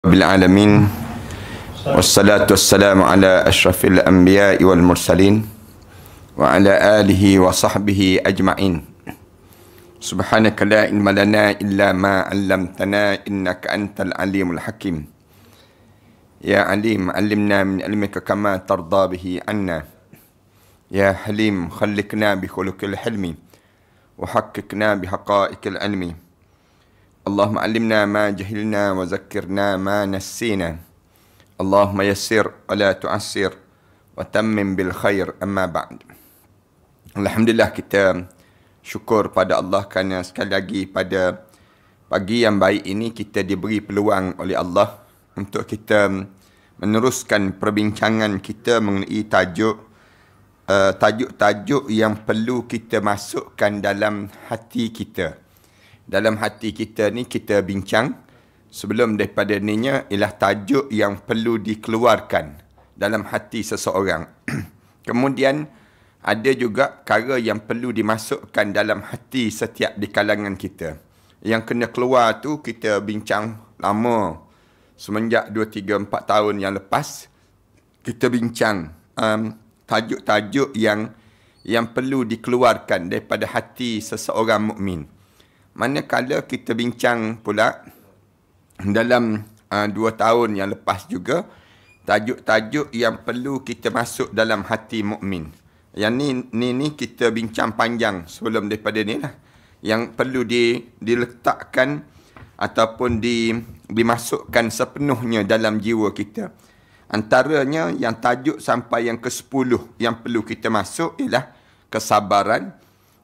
Bil'alamin wassalatu wassalamu ala ashrafil anbiya'i wal mursalin wa ala alihi wa sahbihi ajma'in. Subhanaka la ilma lana illa ma 'allamtana innaka antal alimul hakim. Ya alim, 'allimna min ilmika kama tarda bihi anna. Ya halim, khalliqna bi khuluqil hilmi wa haqqqiqna bi haqa'iqil ilmi. Allahumma 'allimna ma jahilna wa zakkirna ma nassina. Allahumma yassir wa la tu'assir wa tammim bil khair, amma ba'd. Alhamdulillah, kita syukur pada Allah kerana sekali lagi pada pagi yang baik ini kita diberi peluang oleh Allah untuk kita meneruskan perbincangan kita mengenai tajuk-tajuk yang perlu kita masukkan dalam hati kita. Dalam hati kita ni kita bincang sebelum daripada ininya ialah tajuk yang perlu dikeluarkan dalam hati seseorang. Kemudian ada juga perkara yang perlu dimasukkan dalam hati setiap di kalangan kita. Yang kena keluar tu kita bincang lama. Semenjak 2, 3, 4 tahun yang lepas kita bincang tajuk-tajuk yang perlu dikeluarkan daripada hati seseorang mukmin. Manakala kita bincang pula dalam 2 tahun yang lepas juga tajuk-tajuk yang perlu kita masuk dalam hati mukmin. Yang ni kita bincang panjang sebelum daripada ni lah. Yang perlu diletakkan ataupun dimasukkan sepenuhnya dalam jiwa kita. Antaranya yang tajuk sampai yang ke-10 yang perlu kita masuk ialah kesabaran.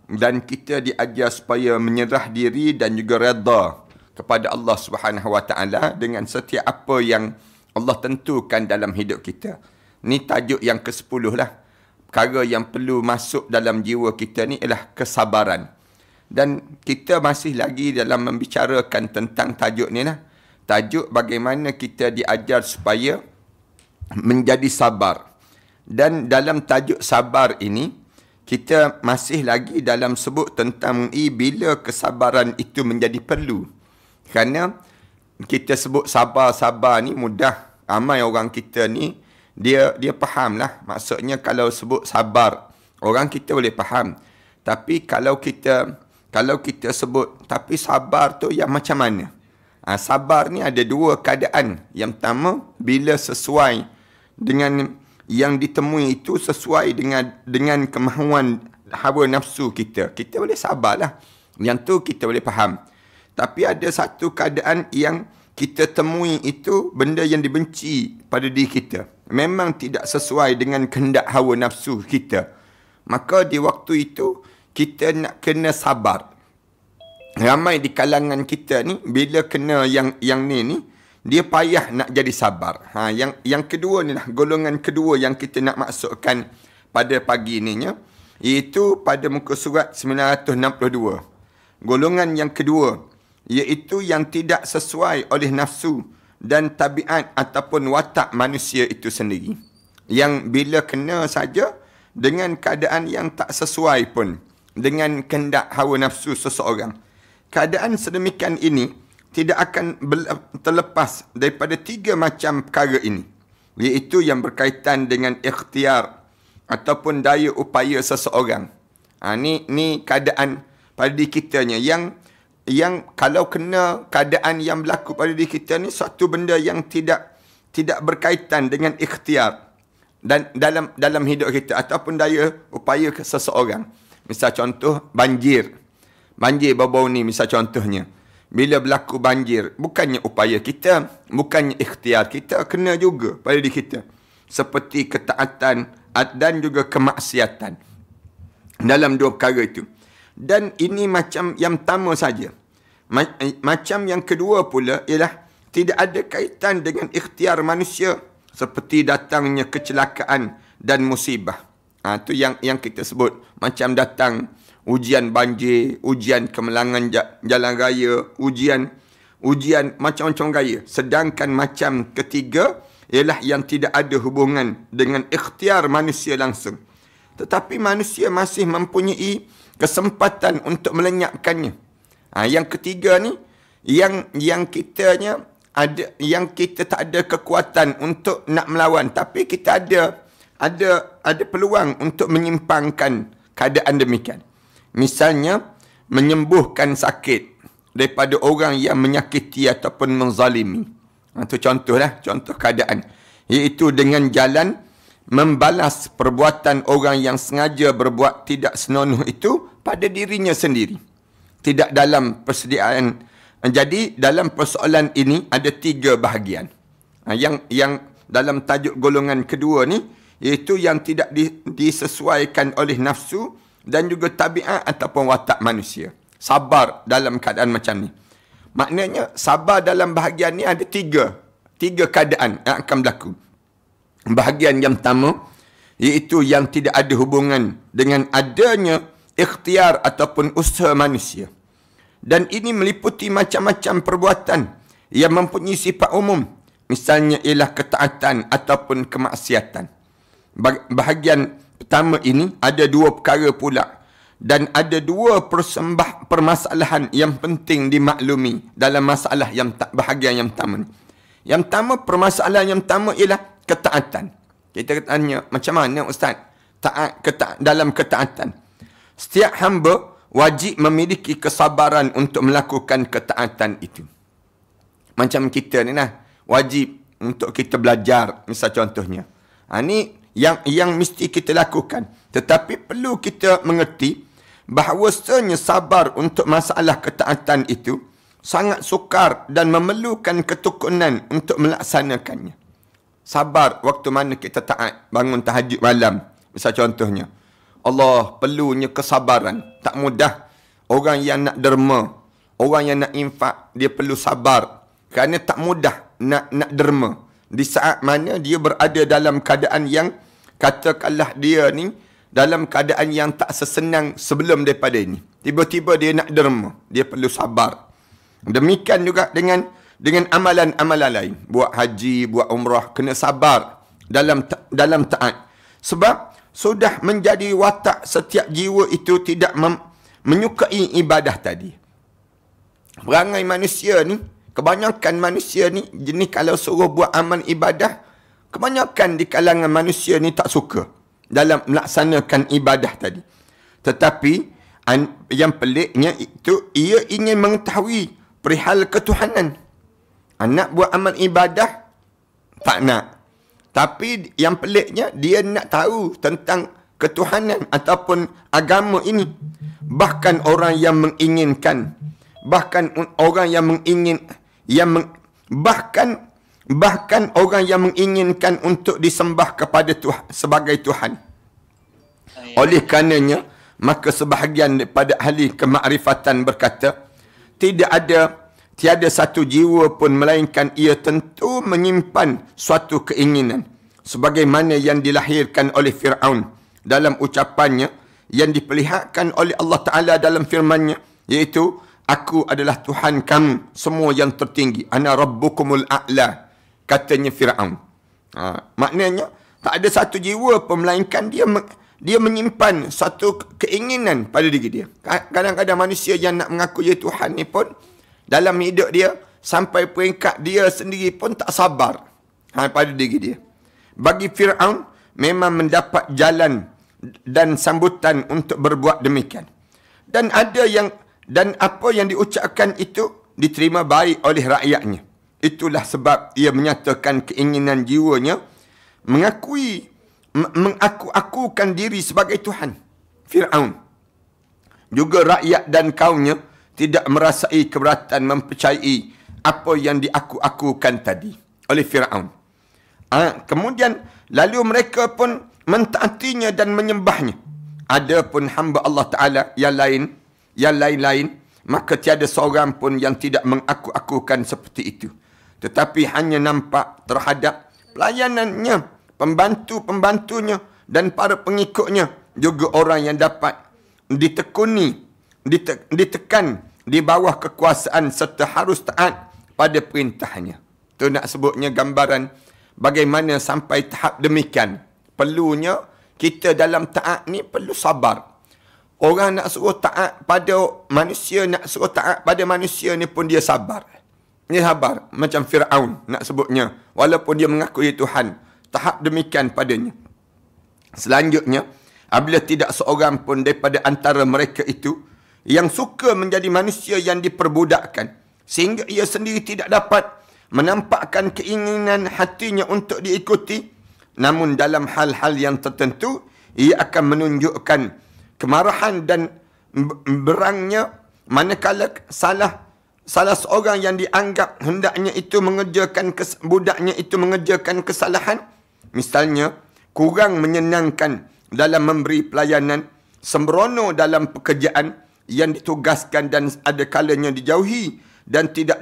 Dan kita diajar supaya menyerah diri dan juga redha kepada Allah Subhanahu Wa Taala dengan setiap apa yang Allah tentukan dalam hidup kita. Ni tajuk yang ke-10 lah. Perkara yang perlu masuk dalam jiwa kita ni ialah kesabaran. Dan kita masih lagi dalam membicarakan tentang tajuk ni lah. Tajuk bagaimana kita diajar supaya menjadi sabar. Dan dalam tajuk sabar ini kita masih lagi dalam sebut tentang bila kesabaran itu menjadi perlu. Kerana kita sebut sabar-sabar ni mudah. Ramai orang kita ni, dia faham lah. Maksudnya kalau sebut sabar, orang kita boleh faham. Tapi kalau kita sebut, tapi sabar tu yang macam mana? Sabar ni ada dua keadaan. Yang pertama, bila sesuai dengan yang ditemui itu sesuai dengan kemahuan hawa nafsu kita. Kita boleh sabarlah. Yang tu kita boleh faham. Tapi ada satu keadaan yang kita temui itu benda yang dibenci pada diri kita. Memang tidak sesuai dengan kehendak hawa nafsu kita. Maka di waktu itu kita nak kena sabar. Ramai di kalangan kita ni bila kena yang ni dia payah nak jadi sabar. Yang kedua ni lah, golongan kedua yang kita nak masukkan pada pagi ininya, iaitu pada muka surat 962. Golongan yang kedua, iaitu yang tidak sesuai oleh nafsu dan tabiat ataupun watak manusia itu sendiri. Yang bila kena saja dengan keadaan yang tak sesuai pun dengan kehendak hawa nafsu seseorang. Keadaan sedemikian ini tidak akan terlepas daripada 3 macam perkara ini. Iaitu yang berkaitan dengan ikhtiar ataupun daya upaya seseorang. Ni keadaan pada diri kitanya. Yang kalau kena keadaan yang berlaku pada diri kita ni, suatu benda yang tidak berkaitan dengan ikhtiar dan dalam hidup kita ataupun daya upaya seseorang. Misal contoh banjir. Banjir baru-baru ni misal contohnya. Bila berlaku banjir, bukannya upaya kita, bukannya ikhtiar kita, kena juga pada diri kita. Seperti ketaatan dan juga kemaksiatan. Dalam 2 perkara itu. Dan ini macam yang pertama saja. Macam yang kedua pula ialah tidak ada kaitan dengan ikhtiar manusia. Seperti datangnya kecelakaan dan musibah. Itu yang kita sebut. Macam datang ujian banjir, ujian kemalangan jalan raya, ujian macam-macam gaya. Sedangkan macam ketiga ialah yang tidak ada hubungan dengan ikhtiar manusia langsung. Tetapi manusia masih mempunyai kesempatan untuk melenyapkannya. Yang ketiga ni, yang kitanya kita tak ada kekuatan untuk nak melawan, tapi kita ada peluang untuk menyimpangkan keadaan demikian. Misalnya menyembuhkan sakit daripada orang yang menyakiti ataupun menzalimi. Itu contohlah, contoh keadaan. Iaitu dengan jalan membalas perbuatan orang yang sengaja berbuat tidak senonoh itu pada dirinya sendiri. Tidak dalam persediaan. Jadi dalam persoalan ini ada 3 bahagian. Yang dalam tajuk golongan kedua ni, iaitu yang tidak disesuaikan oleh nafsu dan juga tabiat ataupun watak manusia. Sabar dalam keadaan macam ni. Maknanya sabar dalam bahagian ni ada 3 keadaan yang akan berlaku. Bahagian yang pertama, iaitu yang tidak ada hubungan dengan adanya ikhtiar ataupun usaha manusia. Dan ini meliputi macam-macam perbuatan yang mempunyai sifat umum. Misalnya ialah ketaatan ataupun kemaksiatan. Bahagian pertama ini ada 2 perkara pula. Dan ada 2 permasalahan yang penting dimaklumi dalam masalah bahagian yang pertama ni. Yang pertama, permasalahan yang pertama ialah ketaatan. Kita tanya, macam mana Ustaz? Dalam ketaatan. Setiap hamba wajib memiliki kesabaran untuk melakukan ketaatan itu. Macam kita ni lah, wajib untuk kita belajar, misal contohnya. Ini yang mesti kita lakukan. Tetapi perlu kita mengerti bahawasanya sabar untuk masalah ketaatan itu sangat sukar dan memerlukan ketekunan untuk melaksanakannya. Sabar waktu mana kita taat, bangun tahajud malam. Misal contohnya, Allah perlunya kesabaran. Tak mudah. Orang yang nak derma, orang yang nak infak, dia perlu sabar. Kerana tak mudah nak derma. Di saat mana dia berada dalam keadaan yang, katakanlah dia ni, dalam keadaan yang tak sesenang sebelum daripada ini. Tiba-tiba dia nak derma. Dia perlu sabar. Demikian juga dengan amalan-amalan lain. Buat haji, buat umrah, kena sabar dalam taat. Sebab sudah menjadi watak setiap jiwa itu tidak menyukai ibadah tadi. Perangai manusia ni, kebanyakan manusia ni, jenis kalau suruh buat amal ibadah, kebanyakan di kalangan manusia ni tak suka dalam melaksanakan ibadah tadi. Tetapi yang peliknya itu, ia ingin mengetahui perihal ketuhanan. Nak buat amal ibadah, tak nak. Tapi yang peliknya, dia nak tahu tentang ketuhanan ataupun agama ini. Bahkan orang yang menginginkan, bahkan orang yang orang yang menginginkan untuk disembah kepada Tuhan sebagai Tuhan. Oleh karenanya, maka sebahagian daripada ahli kemakrifatan berkata, tiada satu jiwa pun melainkan ia tentu menyimpan suatu keinginan. Sebagaimana yang dilahirkan oleh Fir'aun dalam ucapannya yang diperlihatkan oleh Allah Ta'ala dalam firman-Nya, iaitu, aku adalah Tuhan kamu semua yang tertinggi. Ana rabbukumul a'la, katanya Fir'aun. Maknanya, tak ada satu jiwa pun melainkan dia menyimpan satu keinginan pada diri dia. Kadang-kadang manusia yang nak mengaku dia Tuhan ni pun, dalam hidup dia, sampai peringkat dia sendiri pun tak sabar pada diri dia. Bagi Fir'aun, memang mendapat jalan dan sambutan untuk berbuat demikian. Dan apa yang diucapkan itu diterima baik oleh rakyatnya. Itulah sebab ia menyatakan keinginan jiwanya mengaku-akukan diri sebagai Tuhan. Fir'aun. Juga rakyat dan kaumnya tidak merasai keberatan mempercayai apa yang diaku-akukan tadi oleh Fir'aun. Kemudian, lalu mereka pun mentaatinya dan menyembahnya. Adapun hamba Allah Ta'ala yang lain-lain, maka tiada seorang pun yang tidak mengaku-akukan seperti itu. Tetapi hanya nampak terhadap pelayanannya, pembantu-pembantunya dan para pengikutnya, juga orang yang dapat ditekan di bawah kekuasaan serta harus taat pada perintahnya. Itu nak sebutnya gambaran bagaimana sampai tahap demikian. Perlunya kita dalam taat ni perlu sabar. Orang nak suruh taat pada manusia, nak suruh taat pada manusia ni pun dia sabar. Dia sabar. Macam Fir'aun nak sebutnya. Walaupun dia mengakui Tuhan. Tahap demikian padanya. Selanjutnya, apabila tidak seorang pun daripada antara mereka itu yang suka menjadi manusia yang diperbudakkan, sehingga ia sendiri tidak dapat menampakkan keinginan hatinya untuk diikuti, namun dalam hal-hal yang tertentu, ia akan menunjukkan kemarahan dan berangnya manakala salah seorang yang dianggap hendaknya itu mengerjakan budaknya itu mengerjakan kesalahan, misalnya kurang menyenangkan dalam memberi pelayanan, sembrono dalam pekerjaan yang ditugaskan dan ada kalanya dijauhi dan tidak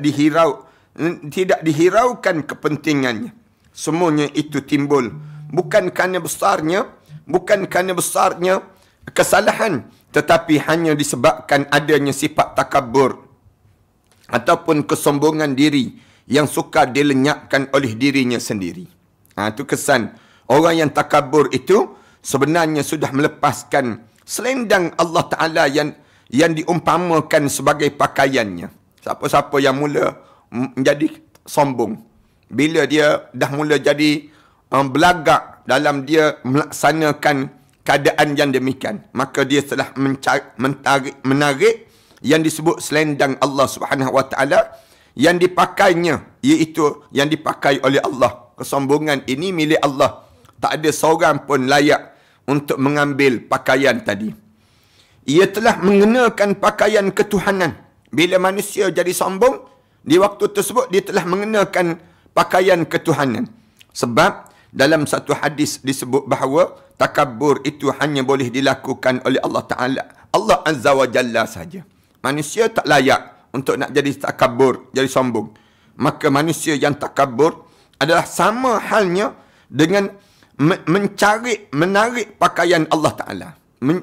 dihiraukan kepentingannya. Semuanya itu timbul bukan kerana besarnya kesalahan, tetapi hanya disebabkan adanya sifat takabur ataupun kesombongan diri yang sukar dilenyapkan oleh dirinya sendiri. Itu kesan orang yang takabur itu sebenarnya sudah melepaskan selendang Allah Ta'ala yang diumpamakan sebagai pakaiannya. Siapa-siapa yang mula menjadi sombong, bila dia dah mula jadi belagak dalam dia melaksanakan keadaan yang demikian, maka dia telah menarik yang disebut selendang Allah Subhanahu Wa Taala yang dipakainya, iaitu yang dipakai oleh Allah. Kesombongan ini milik Allah. Tak ada seorang pun layak untuk mengambil pakaian tadi. Ia telah mengenakan pakaian ketuhanan. Bila manusia jadi sombong, di waktu tersebut dia telah mengenakan pakaian ketuhanan. Sebab dalam satu hadis disebut bahawa takabur itu hanya boleh dilakukan oleh Allah Ta'ala, Allah Azza wa Jalla saja. Manusia tak layak untuk nak jadi takabur, jadi sombong. Maka manusia yang takabur adalah sama halnya dengan menarik pakaian Allah Ta'ala.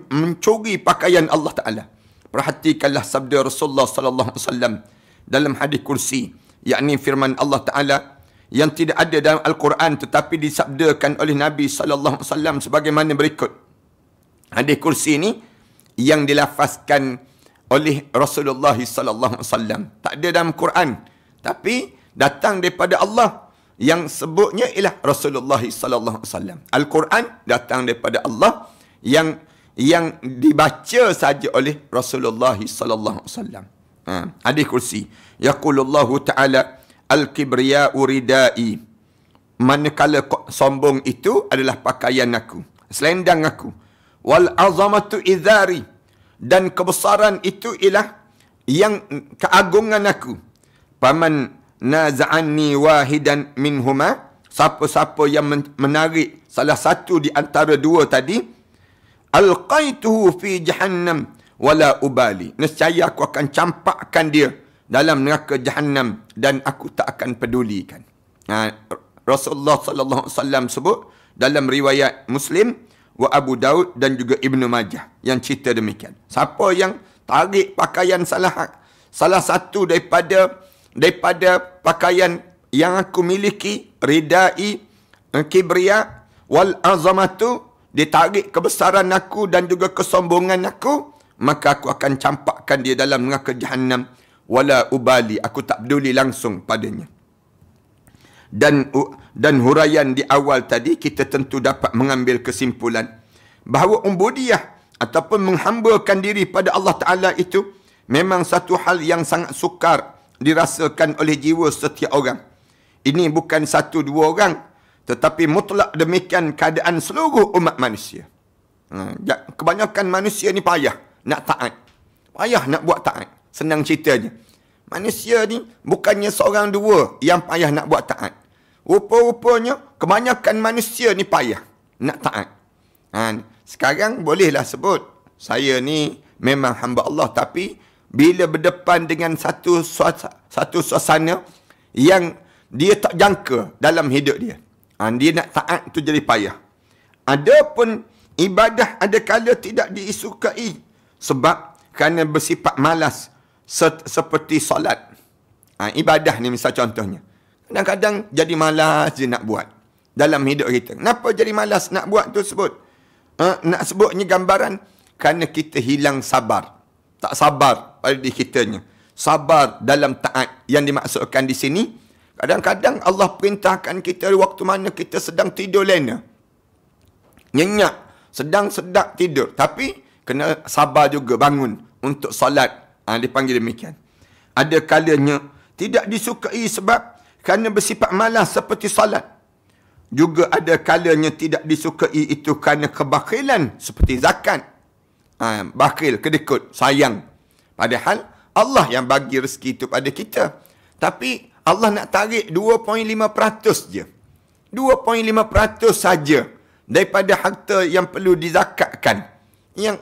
Mencuri pakaian Allah Ta'ala. Perhatikanlah sabda Rasulullah sallallahu alaihi wasallam dalam hadis kursi, yakni firman Allah Ta'ala yang tidak ada dalam Al-Quran tetapi disabdakan oleh Nabi sallallahu alaihi wasallam sebagaimana berikut. Hadis kursi ini yang dilafazkan oleh Rasulullah sallallahu alaihi wasallam. Tak ada dalam Quran, tapi datang daripada Allah, yang sebutnya ialah Rasulullah sallallahu alaihi wasallam. Al-Quran datang daripada Allah, yang dibaca saja oleh Rasulullah sallallahu alaihi wasallam. Hadis kursi. Yaqulullahu ta'ala al-kibriya'u ridai. Manakala sombong itu adalah pakaian aku, selendang aku. Wal azamatu izari. Dan kebesaran itu ialah yang keagungan aku. Paman naza'anni wahidan minhuma. Siapa-siapa yang menarik salah satu di antara dua tadi, alqaituhu fi jahannam wala ubali. Nescaya aku akan campakkan dia dalam neraka jahannam dan aku tak akan pedulikan. Rasulullah sallallahu alaihi wasallam sebut dalam riwayat Muslim wa Abu Daud dan juga Ibnu Majah yang cerita demikian. Siapa yang tarik pakaian salah satu daripada pakaian yang aku miliki, ridai, kibriya wal azamatu, ditarik kebesaran aku dan juga kesombongan aku, maka aku akan campakkan dia dalam neraka jahannam wala ubali, aku tak peduli langsung padanya. Dan huraian di awal tadi, kita tentu dapat mengambil kesimpulan bahawa ubudiyah ataupun menghambakan diri pada Allah Ta'ala itu memang satu hal yang sangat sukar dirasakan oleh jiwa setiap orang. Ini bukan satu dua orang, tetapi mutlak demikian keadaan seluruh umat manusia. Kebanyakan manusia ni payah nak taat, payah nak buat taat. Senang ceritanya, manusia ni bukannya seorang dua yang payah nak buat taat. Rupa-rupanya kebanyakan manusia ni payah nak taat. Sekarang bolehlah sebut saya ni memang hamba Allah, tapi bila berdepan dengan satu suasana yang dia tak jangka dalam hidup dia, dia nak taat tu jadi payah. Adapun ibadah ada kala tidak disukai sebab kerana bersifat malas, seperti solat. Ibadah ni misal contohnya, kadang-kadang jadi malas je nak buat dalam hidup kita. Kenapa jadi malas nak buat tu sebut? Nak sebutnya gambaran kerana kita hilang sabar. Tak sabar pada diri kitanya. sabar dalam taat. Yang dimaksudkan di sini, kadang-kadang Allah perintahkan kita waktu mana kita sedang tidur lena. Nyenyak, sedang sedap tidur. Tapi kena sabar juga bangun untuk solat. Dipanggil demikian. Ada kalanya tidak disukai sebab kerana bersifat malas seperti solat. Juga ada kalanya tidak disukai itu kerana kebakhilan seperti zakat. Bakhil, kedekut, sayang. Padahal Allah yang bagi rezeki itu pada kita. Tapi Allah nak tarik 2.5% je. 2.5% saja daripada harta yang perlu dizakatkan.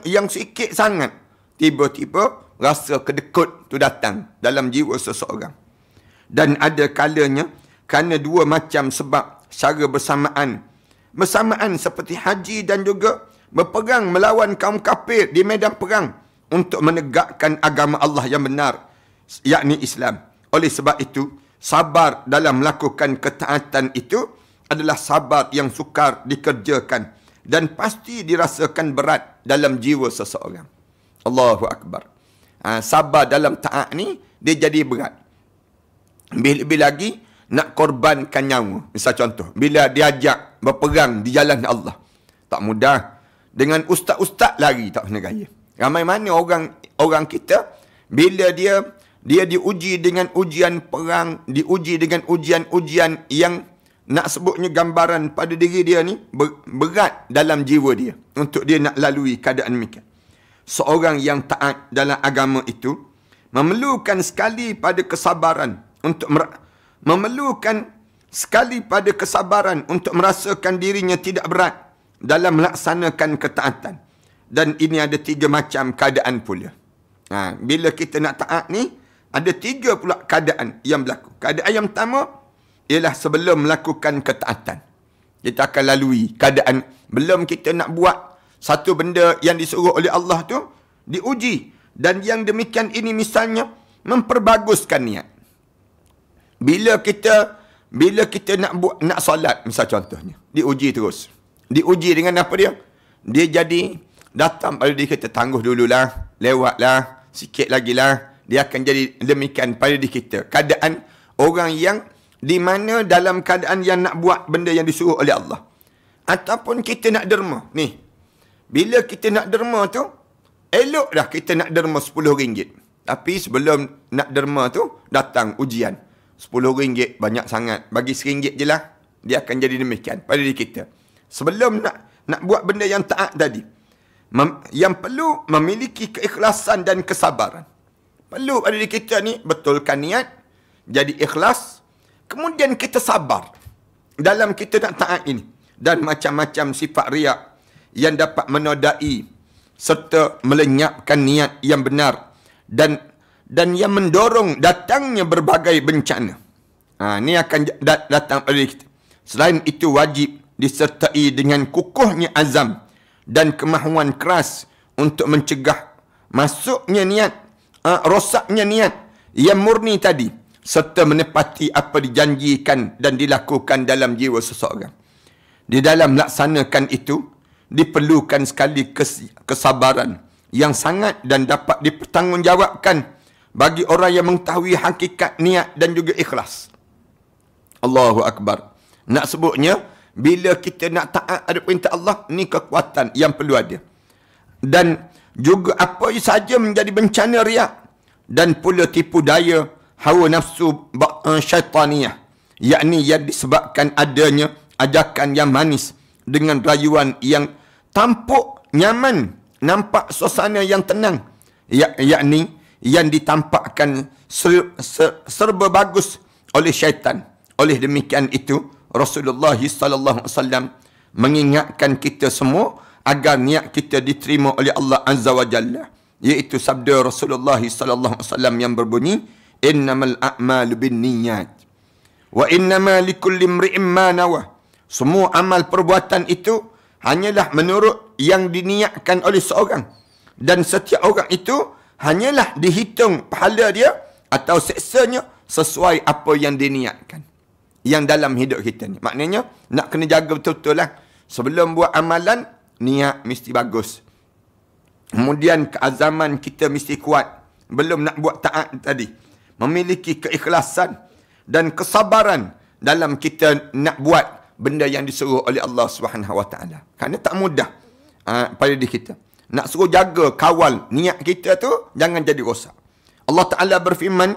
Yang sikit sangat. Tiba-tiba rasa kedekut tu datang dalam jiwa seseorang. Dan ada kalanya kerana dua macam sebab secara bersamaan. Bersamaan seperti haji dan juga berperang melawan kaum kafir di medan perang untuk menegakkan agama Allah yang benar, yakni Islam. Oleh sebab itu, sabar dalam melakukan ketaatan itu adalah sabar yang sukar dikerjakan dan pasti dirasakan berat dalam jiwa seseorang. Allahu Akbar. Sabar dalam taat ni, dia jadi berat. Lebih-lebih lagi, nak korbankan nyawa. Misal contoh, bila diajak berperang di jalan Allah. Tak mudah. Dengan ustaz-ustaz lari tak kena gaya. Ramai mana orang kita, bila dia diuji dengan ujian perang, diuji dengan ujian-ujian yang nak sebutnya gambaran pada diri dia ni, berat dalam jiwa dia. Untuk dia nak lalui keadaan demikian. Seorang yang taat dalam agama itu, memerlukan sekali pada kesabaran untuk merasakan dirinya tidak berat dalam melaksanakan ketaatan. Dan ini ada 3 macam keadaan pula. Bila kita nak taat ni, ada 3 pula keadaan yang berlaku. Keadaan yang pertama ialah sebelum melakukan ketaatan. Kita akan lalui keadaan belum kita nak buat satu benda yang disuruh oleh Allah tu, diuji. Dan yang demikian ini misalnya memperbaguskan niat. Bila kita nak solat, misal contohnya, diuji terus. Diuji dengan apa dia? Dia jadi datang pada diri kita, tangguh dululah, lewatlah, sikit lagi lah. Dia akan jadi demikian pada diri kita. Keadaan orang yang di mana dalam keadaan yang nak buat benda yang disuruh oleh Allah. Ataupun kita nak derma. Ni, bila kita nak derma tu, elok dah kita nak derma RM10. Tapi sebelum nak derma tu, datang ujian. RM10 banyak sangat. Bagi RM1 je lah. Dia akan jadi demikian pada diri kita. Sebelum nak buat benda yang taat tadi. Yang perlu memiliki keikhlasan dan kesabaran. Perlu pada diri kita ni betulkan niat. Jadi ikhlas. Kemudian kita sabar. Dalam kita nak taat ini. Dan macam-macam sifat riak. Yang dapat menodai. Serta melenyapkan niat yang benar. Dan yang mendorong datangnya berbagai bencana. Ini akan datang pada kita. Selain itu wajib disertai dengan kukuhnya azam dan kemahuan keras untuk mencegah masuknya niat, rosaknya niat yang murni tadi, serta menepati apa dijanjikan dan dilakukan dalam jiwa seseorang. Di dalam melaksanakan itu, diperlukan sekali kesabaran yang sangat dan dapat dipertanggungjawabkan bagi orang yang mengetahui hakikat niat dan juga ikhlas. Allahu Akbar. Nak sebutnya, bila kita nak taat ada perintah Allah, ni kekuatan yang perlu ada. Dan juga apa saja menjadi bencana riak dan pula tipu daya hawa nafsu syaitaniyah, yakni yang disebabkan adanya ajakan yang manis dengan rayuan yang tampuk nyaman, nampak suasana yang tenang, yakni yang ditampakkan serba bagus oleh syaitan. Oleh demikian itu, Rasulullah SAW mengingatkan kita semua agar niat kita diterima oleh Allah Azza wa Jalla. Iaitu sabda Rasulullah SAW yang berbunyi, innamal a'malu bin niyat wa innama likulli imri'in ma nawa. Semua amal perbuatan itu hanyalah menurut yang diniatkan oleh seorang. Dan setiap orang itu hanyalah dihitung pahala dia atau seksanya sesuai apa yang diniatkan. Yang dalam hidup kita ni. Maknanya, nak kena jaga betul-betul lah. Sebelum buat amalan, niat mesti bagus. Kemudian keazaman kita mesti kuat. belum nak buat taat tadi. Memiliki keikhlasan dan kesabaran dalam kita nak buat benda yang disuruh oleh Allah Subhanahu Wa Taala. Kerana tak mudah pada diri kita. Nak suruh jaga, kawal niat kita tu jangan jadi rosak. Allah Taala berfirman,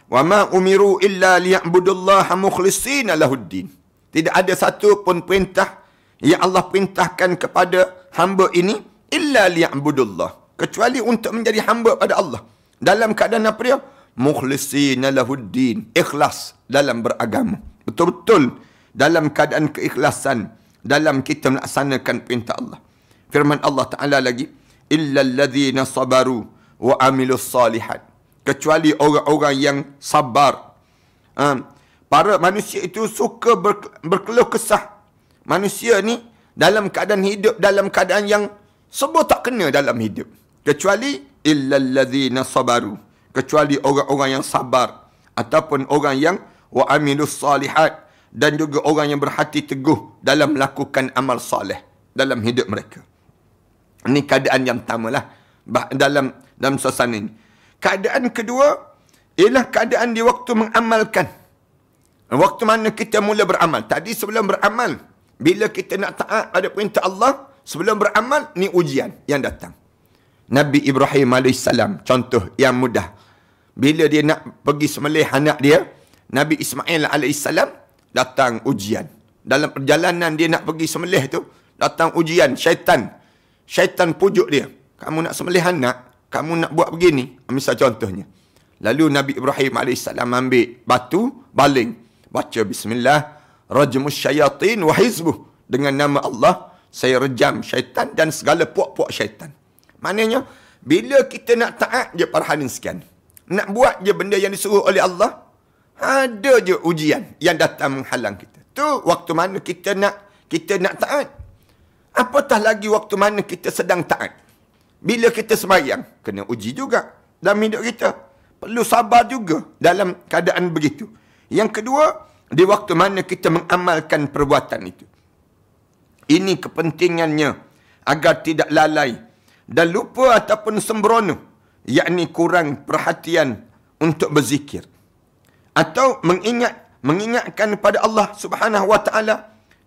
"Wa ma umiru illa liya'budullaha mukhlishina lahuddin." Tidak ada satu pun perintah yang Allah perintahkan kepada hamba ini illa liya'budullah, kecuali untuk menjadi hamba pada Allah. Dalam keadaan apa dia? Mukhlishina lahuddin, ikhlas dalam beragama. Betul-betul dalam keadaan keikhlasan dalam kita melaksanakan perintah Allah. Firman Allah Ta'ala lagi, illa alladhina sabaru wa amilus salihat, kecuali orang-orang yang sabar. Para manusia itu suka berkeluh kesah. Manusia ni dalam keadaan hidup, dalam keadaan yang semua tak kena dalam hidup. Kecuali illal ladzina sabaru, kecuali orang-orang yang sabar, ataupun orang yang wa amilus salihat, dan juga orang yang berhati teguh dalam melakukan amal soleh dalam hidup mereka. Ini keadaan yang pertamalah dalam suasana ini. Keadaan kedua ialah keadaan di waktu mengamalkan. Waktu mana kita mula beramal. Tadi sebelum beramal, bila kita nak taat pada perintah Allah, sebelum beramal, ni ujian yang datang. Nabi Ibrahim AS, contoh yang mudah. Bila dia nak pergi sembelih anak dia, Nabi Ismail AS, datang ujian. Dalam perjalanan dia nak pergi sembelih tu, datang ujian, syaitan. Syaitan pujuk dia. Kamu nak sembelih anak, kamu nak buat begini. Misal contohnya. Lalu Nabi Ibrahim AS ambil batu, baling. Baca bismillah, rajmus syayatin wa hizbuh. Dengan nama Allah, saya rejam syaitan dan segala puak-puak syaitan. Maknanya, bila kita nak taat je parhanin sekian. Nak buat je benda yang disuruh oleh Allah, ada je ujian yang datang menghalang kita. Tu waktu mana kita nak taat. Apatah lagi waktu mana kita sedang taat. Bila kita sembahyang, kena uji juga dalam hidup kita. Perlu sabar juga dalam keadaan begitu. Yang kedua, di waktu mana kita mengamalkan perbuatan itu. Ini kepentingannya agar tidak lalai dan lupa ataupun sembrono, yakni kurang perhatian untuk berzikir. Atau mengingatkan kepada Allah Subhanahu Wa Taala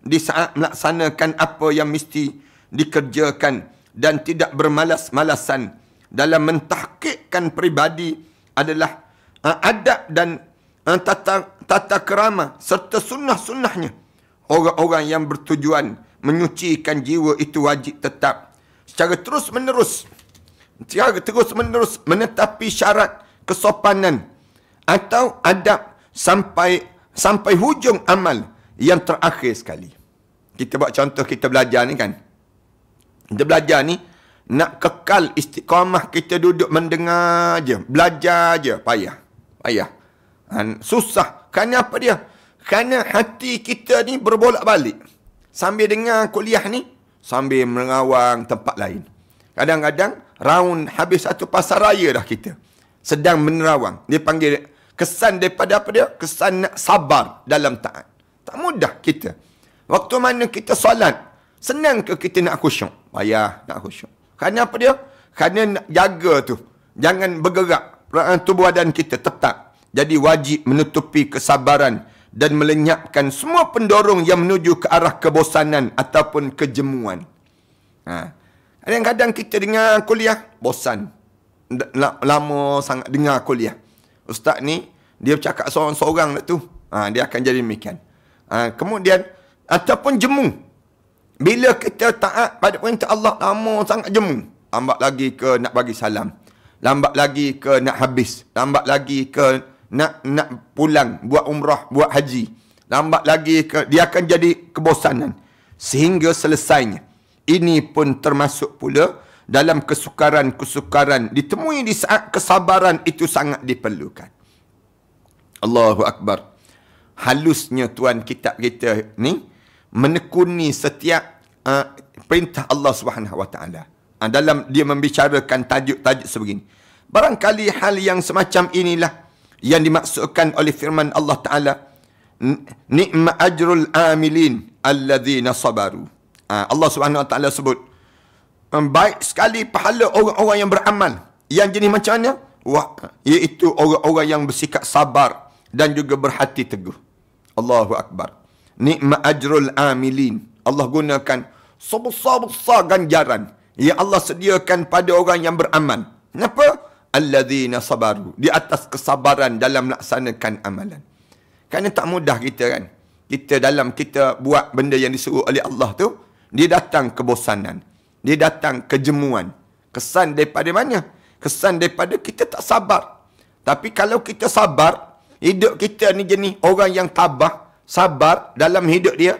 di saat melaksanakan apa yang mesti dikerjakan dan tidak bermalas-malasan dalam mentahqiqkan peribadi adalah adab dan tata kerama serta sunnah-sunnahnya. Orang-orang yang bertujuan menyucikan jiwa itu wajib tetap secara terus-menerus menetapi syarat kesopanan atau adab sampai hujung amal yang terakhir sekali. Kita buat contoh, kita belajar ni kan. Kita belajar ni, nak kekal istiqamah kita duduk mendengar je, belajar je, payah. Susah. Kerana apa dia? Kerana hati kita ni berbolak-balik. Sambil dengar kuliah ni, sambil mengawang tempat lain. Kadang-kadang, round habis satu pasar raya dah kita. Sedang menerawang. Dia panggil kesan daripada apa dia? Kesan nak sabar dalam taat. Tak mudah kita. Waktu mana kita solat, senang ke kita nak khusyuk? Payah nak khusyuk. Kerana apa dia? Kerana nak jaga tu. Jangan bergerak. Tubuh badan kita tetap. Jadi wajib menutupi kesabaran dan melenyapkan semua pendorong yang menuju ke arah kebosanan ataupun kejemuan. Kadang-kadang kita dengar kuliah, bosan. Lama sangat dengar kuliah. Ustaz ni, dia bercakap seorang-seorang tu. Dia akan jadi demikian. Kemudian, ataupun jemu. Bila kita taat pada perintah Allah, lama sangat jemu. Lambat lagi ke nak bagi salam. Lambat lagi ke nak habis. Lambat lagi ke nak pulang, buat umrah, buat haji. Lambat lagi ke, dia akan jadi kebosanan. Sehingga selesainya. Ini pun termasuk pula dalam kesukaran-kesukaran ditemui di saat kesabaran itu sangat diperlukan. Allahu Akbar. Halusnya Tuan kitab kita ni menekuni setiap perintah Allah Subhanahu Wa Taala. Dalam dia membicarakan tajuk-tajuk sebegini. Barangkali hal yang semacam inilah yang dimaksudkan oleh firman Allah Ta'ala, ni'ma ajrul amilin alladzina sabaru. Allah Subhanahu Wa Ta'ala sebut, baik sekali pahala orang-orang yang beramal. yang jenis macam mana? Iaitu orang-orang yang bersikap sabar dan juga berhati teguh. Allahu Akbar. Ni'ma ajrul amilin. Allah gunakan sebesar-besar ganjaran yang Allah sediakan pada orang yang beramal. Kenapa? Alladzina sabaru. Di atas kesabaran dalam melaksanakan amalan. Kerana tak mudah kita kan. Kita buat benda yang disuruh oleh Allah tu, dia datang kebosanan. Dia datang kejemuan. Kesan daripada mana? Kesan daripada kita tak sabar. Tapi kalau kita sabar, hidup kita ni jenis orang yang tabah, sabar dalam hidup dia,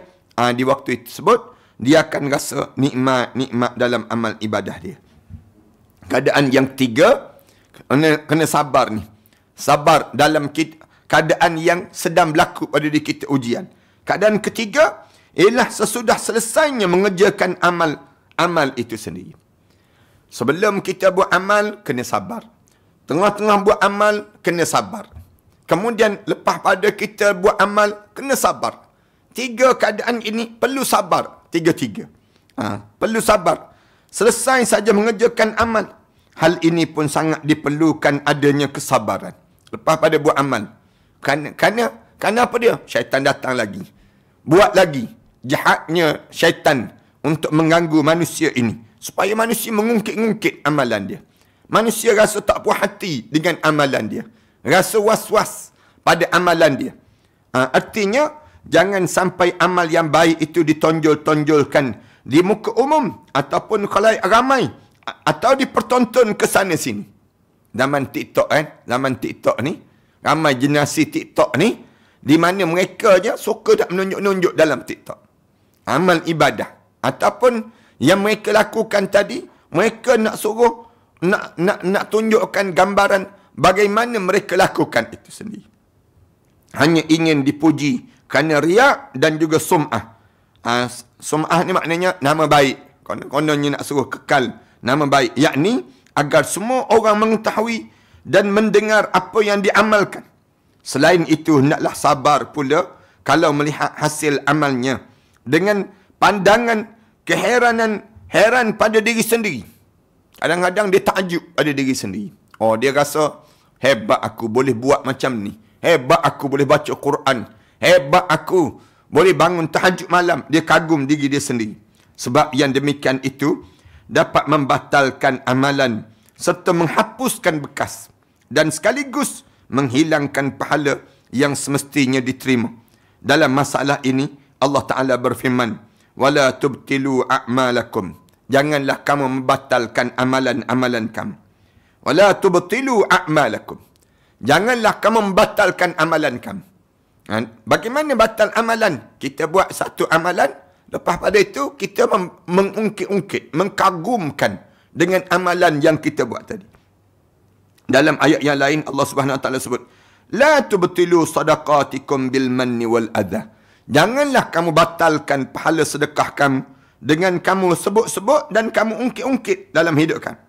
di waktu tersebut, dia akan rasa nikmat dalam amal ibadah dia. Keadaan yang ketiga, kena sabar ni. Sabar dalam keadaan yang sedang berlaku pada diri kita ujian. Keadaan ketiga, ialah sesudah selesainya mengerjakan amal itu sendiri. Sebelum kita buat amal, kena sabar. Tengah-tengah buat amal, kena sabar. Kemudian lepas pada kita buat amal, kena sabar. 3 keadaan ini perlu sabar. 3-3. Perlu sabar. Selesai saja mengerjakan amal. Hal ini pun sangat diperlukan adanya kesabaran. Lepas pada buat amal. Kerana apa dia? Syaitan datang lagi. Buat lagi. Jahatnya syaitan untuk mengganggu manusia ini. Supaya manusia mengungkit-ungkit amalan dia. Manusia rasa tak puas hati dengan amalan dia. Rasa was-was pada amalan dia. Artinya, jangan sampai amal yang baik itu ditonjol-tonjolkan di muka umum ataupun khalayak ramai atau dipertonton ke sana sini. Zaman TikTok zaman TikTok ni, ramai generasi TikTok ni, di mana mereka je suka tak menunjuk-nunjuk dalam TikTok. Amal ibadah ataupun yang mereka lakukan tadi, mereka nak suruh nak tunjukkan gambaran bagaimana mereka lakukan itu sendiri. Hanya ingin dipuji kerana riak dan juga sum'ah. Sum'ah ni maknanya nama baik. Kononnya nak suruh kekal nama baik. Yakni agar semua orang mengetahui dan mendengar apa yang diamalkan. Selain itu, hendaklah sabar pula kalau melihat hasil amalnya dengan pandangan heran pada diri sendiri. Kadang-kadang dia takjub pada diri sendiri. Oh, dia rasa hebat aku boleh buat macam ni. Hebat aku boleh baca Quran. Hebat aku boleh bangun tahajud malam. Dia kagum diri dia sendiri. Sebab yang demikian itu dapat membatalkan amalan serta menghapuskan bekas dan sekaligus menghilangkan pahala yang semestinya diterima. Dalam masalah ini Allah Ta'ala berfirman, wala tubtilu a'malakum. Janganlah kamu membatalkan amalan-amalan kamu. Wala tubtilu a'malakum. Janganlah kamu membatalkan amalan kamu. Bagaimana batal amalan? Kita buat satu amalan, lepas pada itu kita mengungkit-ungkit, mengkagumkan dengan amalan yang kita buat tadi. Dalam ayat yang lain Allah Subhanahu Wa Taala sebut, la tubtilu sadaqatikum bil manni wal adha. Janganlah kamu batalkan pahala sedekah kamu dengan kamu sebut-sebut dan kamu ungkit-ungkit dalam hidup kamu.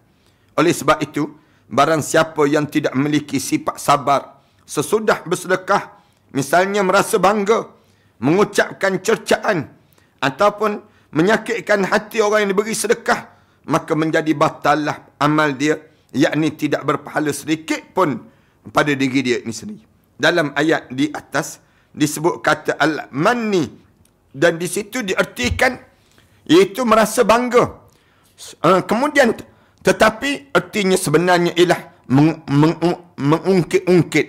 Oleh sebab itu, barang siapa yang tidak memiliki sifat sabar sesudah bersedekah, misalnya merasa bangga, mengucapkan cercaan ataupun menyakitkan hati orang yang diberi sedekah, maka menjadi batallah amal dia, yakni tidak berpahala sedikit pun pada diri dia ini sendiri. Dalam ayat di atas disebut kata al-manni, dan di situ diartikan iaitu merasa bangga. Kemudian tetapi artinya sebenarnya ialah mengungkit-ungkit,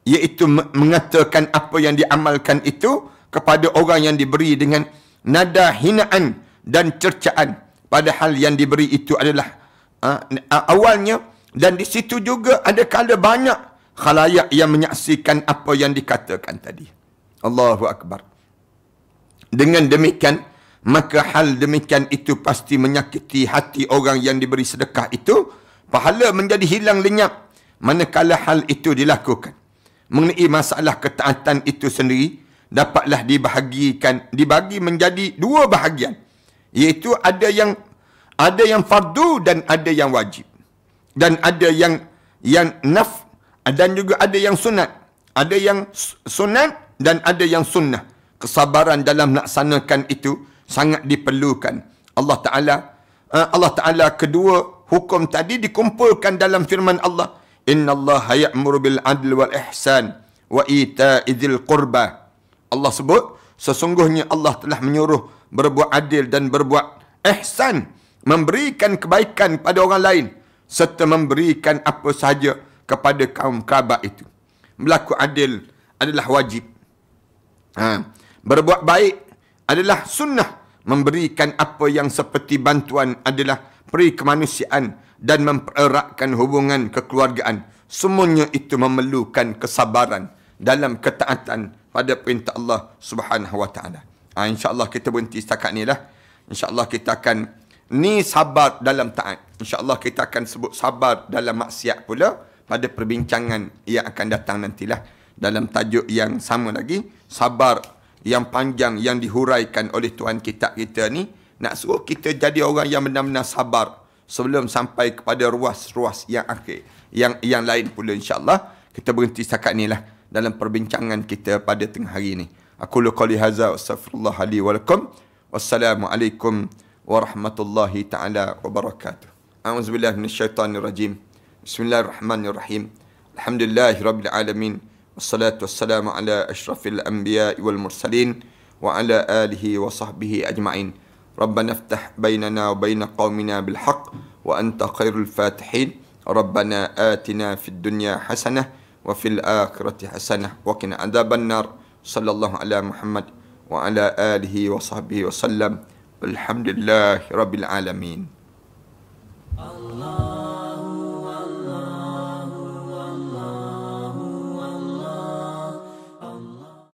iaitu mengatakan apa yang diamalkan itu kepada orang yang diberi dengan nada hinaan dan cercaan, padahal yang diberi itu adalah awalnya, dan di situ juga ada kala banyak khalayak yang menyaksikan apa yang dikatakan tadi. Allahu Akbar. Dengan demikian, maka hal demikian itu pasti menyakiti hati orang yang diberi sedekah itu. Pahala menjadi hilang lenyap manakala hal itu dilakukan. Mengenai masalah ketaatan itu sendiri, dapatlah dibagi menjadi 2 bahagian. Iaitu ada yang fardu dan ada yang wajib. Dan ada yang dan juga ada yang sunat. Ada yang sunat dan ada yang sunnah. Kesabaran dalam melaksanakan itu sangat diperlukan. Allah Ta'ala kedua hukum tadi dikumpulkan dalam firman Allah. Innallaha ya'muru bil adl wal ihsan wa ita'i dzil qurba. Allah sebut, sesungguhnya Allah telah menyuruh berbuat adil dan berbuat ihsan, memberikan kebaikan pada orang lain serta memberikan apa sahaja kepada kaum kerabat itu. Berlaku adil adalah wajib. Berbuat baik adalah sunnah. Memberikan apa yang seperti bantuan adalah peri kemanusiaan dan mempereratkan hubungan kekeluargaan. Semuanya itu memerlukan kesabaran dalam ketaatan pada perintah Allah Subhanahu Wa Taala. InsyaAllah kita berhenti setakat ni lah. InsyaAllah kita akan ni sabar dalam taat. InsyaAllah kita akan sebut sabar dalam maksiat pula pada perbincangan yang akan datang nantilah. Dalam tajuk yang sama lagi, sabar yang panjang yang dihuraikan oleh Tuhan kita ni, nak suruh kita jadi orang yang benar-benar sabar sebelum sampai kepada ruas-ruas yang akhir, yang lain pula insya-Allah. Kita berhenti setakat ni lah dalam perbincangan kita pada tengah hari ni. Aku qouli hadza wa astaghfirullah li wa lakum. Wassalamualaikum warahmatullahi taala wabarakatuh. A'udzubillahi minasyaitonir rajim. Bismillahirrahmanirrahim. Alhamdulillahirabbil alamin. Wassalatu wassalamu ala asyrafil anbiya'i wal mursalin wa ala alihi wa sahbihi ajma'in. Rabbana iftah bainana wa baina qaumina bil haqq wa anta khairul fatihin. Rabbana atina fid dunya hasanah wa fil akhirati hasanah wa qina adzaban nar. Sallallahu ala Muhammad wa ala alihi wa sahbihi wa sallam. Alhamdulillahi rabbil alamin. Allah